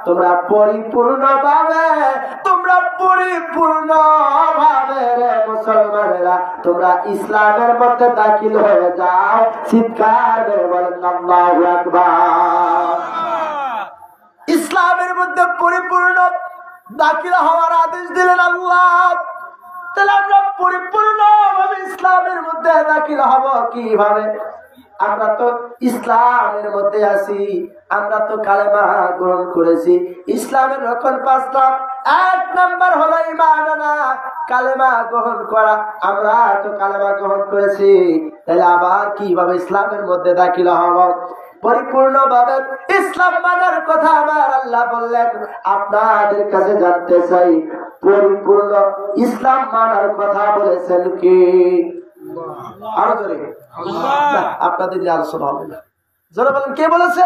তোমরা পরিপূর্ণভাবে মুসলমানেরা তোমরা ইসলামের মধ্যে দাখিল হয়ে যাও। চিৎকার করে বলেন আল্লাহু আকবার। ইসলামের মধ্যে পরিপূর্ণ দাখিল হওয়ার আদেশ দিলেন আল্লাহ। তাহলে আমরা পরিপূর্ণভাবে ইসলামের মধ্যে দাখিল হব কিভাবে? আমরা তো ইসলামের মধ্যে আছি, আমরা তো কালেমা গ্রহণ করেছি। ইসলামের রকম 5টা। 1 নাম্বার হলো ঈমান আনা, কালেমা গ্রহণ করা। আমরা তো কালেমা গ্রহণ করেছি, তাহলে আবার কিভাবে ইসলামের মধ্যে দাখিল হব? পরিপূর্ণভাবে ইসলাম মানার কথা আমার আল্লাহ বললেন। আপনাদের কাছে জানতে চাই, পরিপূর্ণ ইসলাম মানার কথা বলেছেন কি? আরো জোরে আপনাদের আলোচনা হবে না, জোরে বলেন কে বলেছে?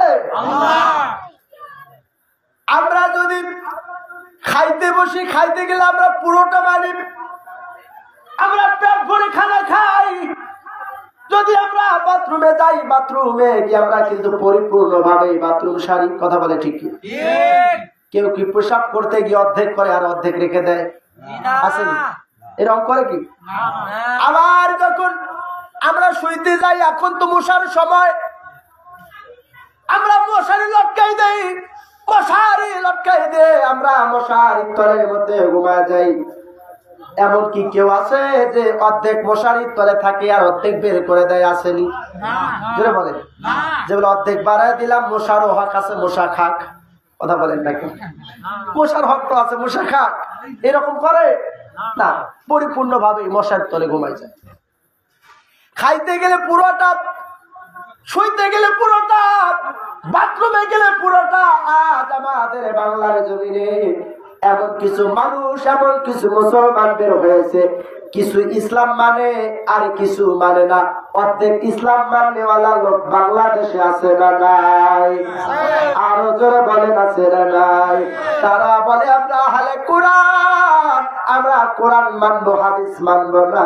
আমরা যদি খাইতে বসি, খাইতে গেলে আমরা পুরোটা মানি, আমরা পেট ভরে খানা খাই। যদি আমরা বাথরুমে যাই, বাথরুমে গিয়ে আমরা কিন্তু পরিপূর্ণভাবে বাথরুম সারি। কথা বলে ঠিক কি? কেউ কি পেশাব করতে গিয়ে অর্ধেক করে আর অর্ধেক রেখে দেয়? আসেনি? এরকম করে কি? আবার যখন আমরা শুইতে যাই, এখন তো মশার সময়, আমরা মশারি লটকাই দেই, মশারি লটকাই দিয়ে আমরা মশারির তলের মধ্যে ঘুমায় যাই। এমনকি কেউ আছে যে অর্ধেক মশারির তলে থাকে আর অর্ধেক বের করে দেয়? আসেনি? বলে যেগুলো অর্ধেক বাড়ায় দিলাম, মশারও হক আছে, মশা খাক। কথা বলেন নাকি? মশার হক তো আছে, মশা খাক। এরকম করে না, পরিপূর্ণ ভাবে মশার তলে ঘুমাই যায়। খাইতে গেলে পুরোটা, শুইতে গেলে পুরোটা, বাথরুমে গেলে পুরোটা। আজ আমাদের বাংলার জমিনে এমন কিছু মানুষ, এমন কিছু মুসলমান বের হয়েছে, কিছু ইসলাম মানে আর কিছু মানে না। অর্ধেক ইসলাম মাননেওয়ালা লোক বাংলাদেশে আছে না নাই? আরো জোরে বলেন আছে না নাই? তারা বলে আমরা আহলে কোরআন, আমরা কোরআন মানবো, হাদিস মানবো না।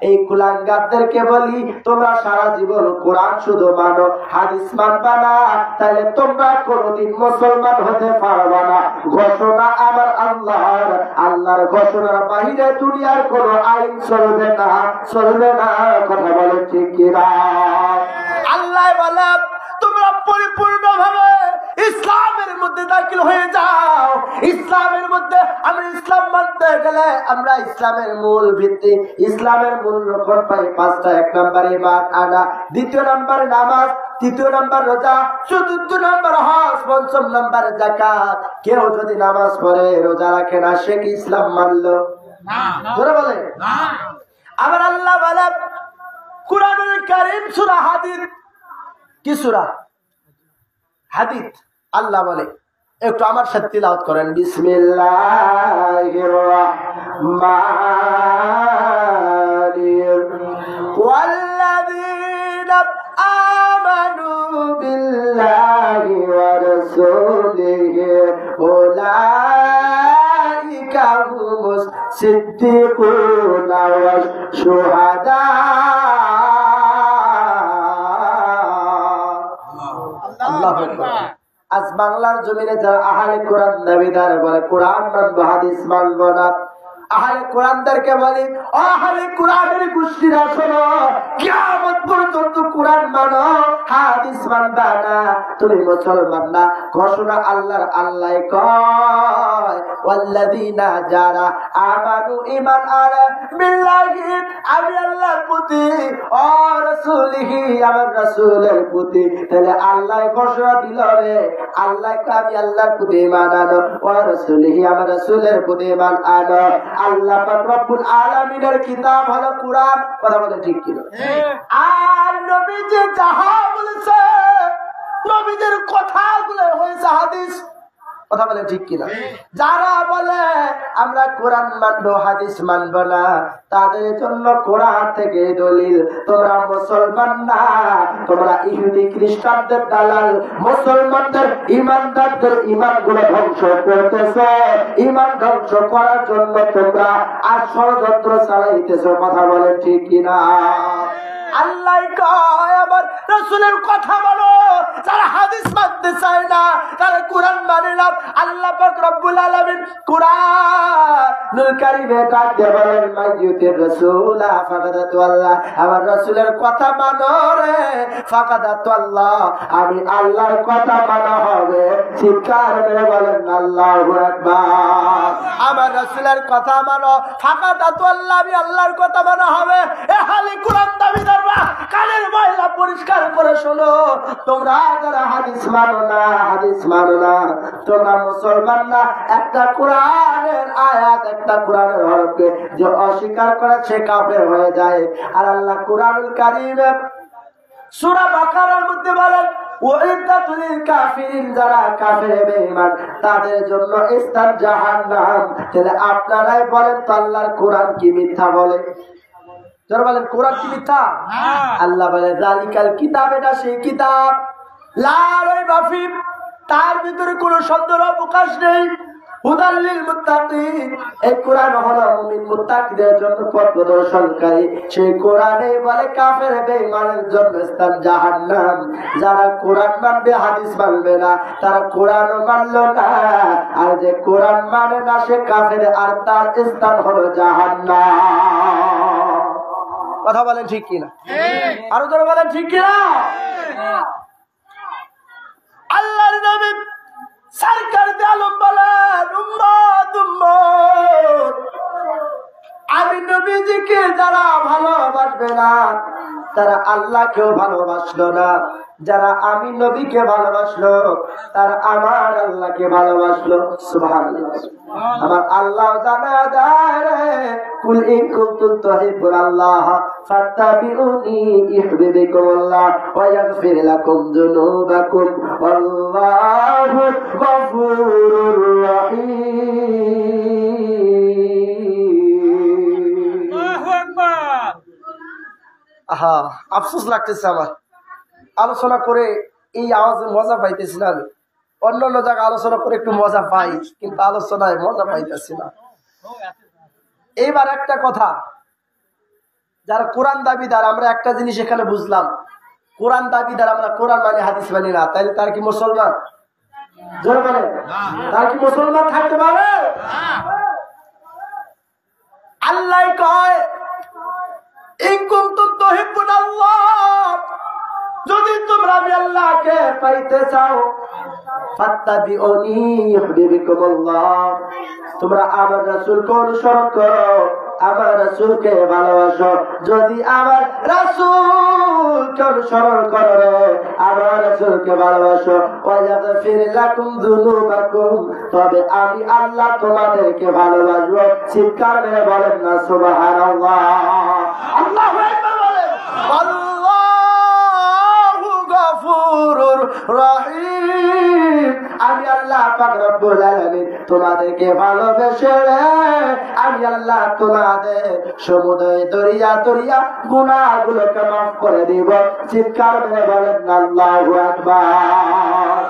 এই কুলাঙ্গারদেরকে বলি, তোমরা সারা জীবন কোরআন শুধু মানো, হাদিস মানবা না, তাহলে তোমরা কোনদিন মুসলমান হতে পারবা না। ঘোষণা আমার আল্লাহর, আল্লাহর ঘোষণার বাহিরে দুনিয়ার কোন আইন চলবে না, চলবে না। কথা বলে ঠিক কিনা? আল্লাহ বলে তোমরা পরিপূর্ণ ভাবে ইসলামের মধ্যে দাখিল হয়ে যাও। ইসলামের মধ্যে আমরা ইসলাম মানতে গেলে আমরা ইসলামের মূল ভিত্তি, ইসলামের মূল রকম পাই 5টা। 1 নম্বর ঈমান আনা, 2 নম্বর নামাজ, 3 নম্বর রোজা, 4 নম্বর হজ, 5 নম্বর যাকাত। কেউ যদি নামাজ পড়ে, রোজা রাখে না, সে কি ইসলাম মানলো? ধরে বলে না। আবার আল্লাহ বলে কুরআনুল কারীম সূরা হাদীদ, কি সূরা? হাদীদ। আল্লাহ বলে, একটু আমার সাথে তিলাওয়াত করেন, বিসমিল্লাহির রাহমানির ওয়াল্লাযীনা আমানু বিল্লাহি ওয়া রাসূলিহি উলাইকা হুমুস সিদ্দিকুনা ওয়াশ শুহাদা। আল্লাহু আকবার। আজ বাংলার জমিনে যারা আহলে কোরআন দাবিদার বলে কোরআন মানবো, হাদিস মানবো না, আহলে কোরআনদেরকে বলি, আহলে কোরআনের গোষ্ঠীরা শোনো, কিয়ামত পর্যন্ত কোরআন মানো, হাদিস মানবা না, তুমি মুসলমান না। ঘোষণা আল্লাহর, আল্লাহ কয় ওয়াল্লাযীনা যারা আমানু ঈমান আনে বিল্লাহি, আমি আল্লাহর প্রতি, ও রাসূলিহি, আমার রাসূলের প্রতি। তাহলে আল্লাহ ঘোষণা দিল রে, আল্লাহ আমি আল্লাহর প্রতি ঈমান আনো, ও রাসূলিহি, আমার রাসূলের প্রতি ঈমান আনো। আল্লাহ পাক রব্বুল আলামিনের কিতাব হলো কুরআন। কথা বলে ঠিক কি? আর নবীজি যাহা বলেছে, নবীজির কথাগুলো হয়েছে হাদিস। কথা বলে ঠিক কিনা? যারা বলে আমরা কোরআন মানবো, হাদিস মানবো না, তাদের জন্য কোরআন থেকে দলিল, তোমরা মুসলমান না, তোমরা ইহুদি খ্রিস্টানদের দালাল, মুসলমানদের ইমানদারদের ইমান গুলো ধ্বংস করতেছে। ইমান ধ্বংস করার জন্য তোমরা আর ষড়যন্ত্র চালাইতেছ। কথা বলে ঠিক কিনা? আল্লাহ কয় আবার রাসূলের কথা বলো, যারা না, তারা কোরআন মানে না। আল্লাহ পাক রব্বুল আলামিন কোরআনুল কারীমে ডাকতে বলেন মাইয়ুতির রাসূলা ফাকাদাতু আল্লাহ, আমার রাসূলের কথা মানো রে ফাকাদাতু আল্লাহ, আমি আল্লাহর কথা মানা হবে। চিৎকার করে বলেন আল্লাহু আকবার। আমার রাসূলের কথা মানো ফাকাদাতু আল্লাহ, আমি আল্লাহর কথা মানা হবে। এ হালি কোরআন দাবিদাররা কানের ময়লা পরিষ্কার করে শোনো, তোমরা যারা হাদিস মানো না, হাদিস মানো না, তোমরা মুসলমান না। একটা কোরআনের আয়াত, একটা কোরআনের হরফকে যে অস্বীকার করে সে কাফের হয়ে যায়। আর আল্লাহ কোরআনুল কারীমে সূরা বাকারার মধ্যে বলেন ওয়াইদাতুল কাফিরিন, যারা কাফের বেঈমান তাদের জন্য স্থান জাহান্নাম। তাহলে আপনারাই বলেন তো আল্লাহর কোরআন কি মিথ্যা বলে? যারা বলেন কোরআন কি মিথ্যা, আল্লাহ বলে যালিকাল কিতাব, এটা সেই কিতাব লা রাইবা ফি, তার ভিতরে কোনো সন্দেহ অবকাশ নেই। হুদাল লিল মুত্তাকিন, এই কোরআন হলো মুমিন মুত্তাকিদের জন্য পথ প্রদর্শনকারী। সেই কোরআনে বলে কাফের বেঈমানের জন্য স্থান জাহান্নাম। যারা কোরআন মানবে হাদিস মানবে না, তারা কোরআনও মানলো না। আর যে কোরআন মানে না সে কাফের, আর তার স্থান হলো জাহান্নাম। কথা বলেন ঠিক কিনা? আরো ধরে বলেন ঠিক কিনা? আল্লাহর নবী সরকার দে আলম বলেন উম্মত উম্মত, আমি নবীজিকে যারা ভালোবাসবে না তারা আল্লাহকেও ভালোবাসলো না। যারা আমি নবীকে ভালোবাসলো তারা আমার আল্লাহকে ভালোবাসলো। সুবহানাল্লাহ। আমার আল্লাহ জানা যায় কুল ইন কুনতুম তুহিব্বুনাল্লাহ ফাত্তাবিউনি ইউহিব্বুকুমুল্লাহ ওয়া ইয়াগফির লাকুম যুনুবাকুম ওয়াল্লাহু গফুরুর রহিম। আল্লাহু আকবার। আহা, আফসোস লাগতেছে আমার, আলোচনা করে এই আওয়াজে মজা পাইতেছি না। আমি অন্য অন্য জায়গায় আলোচনা করে একটু মজা পাই, কিন্তু আলোচনায় মজা পাইতেছি না। এইবার একটা কথা, যারা কোরআন দাবিদার, আমরা একটা জিনিস এখানে বুঝলাম, কোরআন দাবিদার আমরা কোরআন মানে হাদিস মানি না, তাইলে তার কি মুসলমান? জোরে বলে, তার কি মুসলমান থাকতে পারে? আল্লাহ কয় ইন কুনতুম তুহিব্বুনাল্লাহ, যদি তোমরা আমি আল্লাহকে পাইতে চাও ফাত্তাবিউনি ইউহিব্বুকুমুল্লাহ, তোমরা আমার রাসূলকে অনুসরণ করো, আমার রাসূলকে ভালোবাসো। যদি আমার রাসূলকে অনুসরণ করো, আমার রাসূলকে ভালোবাসো, ওয়া ইয়াগফির লাকুম যুনুবাকুম, তবে আমি আল্লাহ তোমাদেরকে ভালোবাসবো। চিৎকার করে বলেন না সুবহানাল্লাহ। আল্লাহু আকবার বলেন। আল্লাহু গফুরুর রহিম, আমি আল্লাহ পাক রব্বুল আলামিন তোমাদেরকে ভালোবেসে আমি আল্লাহ তোমাদের সমুদ্র দরিয়া দরিয়া গুনাহগুলোকে মাফ করে দিব। চিৎকার করে বলেন আল্লাহু আকবার।